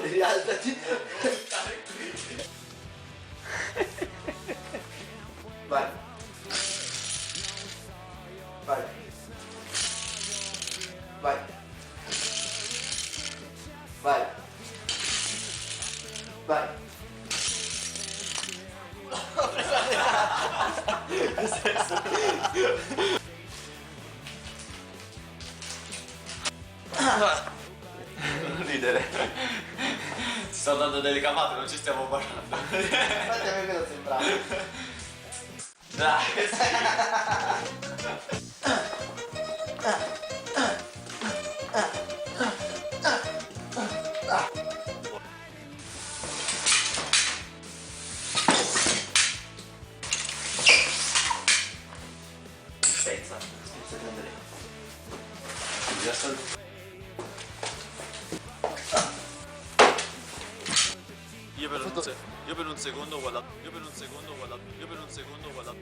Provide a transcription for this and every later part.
Rialzati. Vai. Vai. Vai. Vai. Vai. Non ridere. Ci sto dando delle cavate, non ci stiamo parlando. Infatti a me cosa sembrava. Dai, sì. Spezza prendere. Io per un secondo guarda. Io per un secondo guarda. Io per un secondo guarda.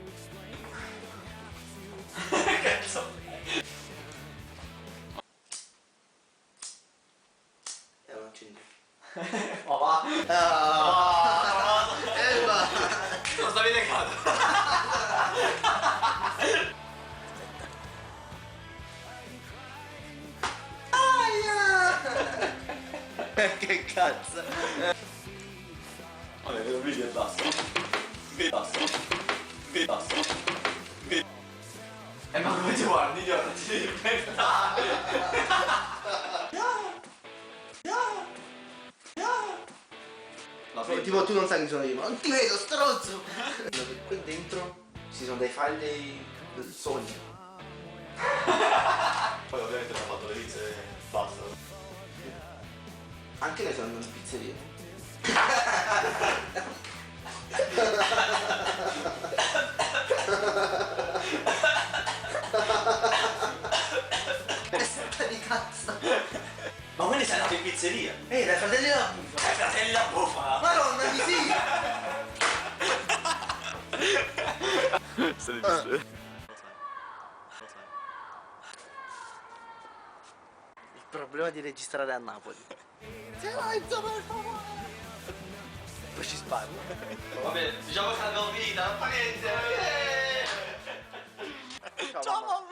Cazzo. Non accendi. Ma va. Va. Non stavi legato. Che cazzo. Vabbè, vedo il video e basta. Basta. Basta. Ma come ti guardi, idiota? Ti devi inventare. Tipo tu non sai chi sono io, non ti vedo stronzo. Qui dentro ci sono dei file del sogno. Poi ovviamente abbiamo fatto le pizze e basta. Anche noi siamo in pizzeria. Testa di cazzo. Ma quindi sei andato in pizzeria? Dai fratelli la buffa. Fratelli la bufala! Madonna di sì. Se ne dice. Il problema di registrare a Napoli. Silenzio per favore. Poi ci sparo. Vabbè, diciamo che l'abbiamo finita, non fa niente. Ciao mamma.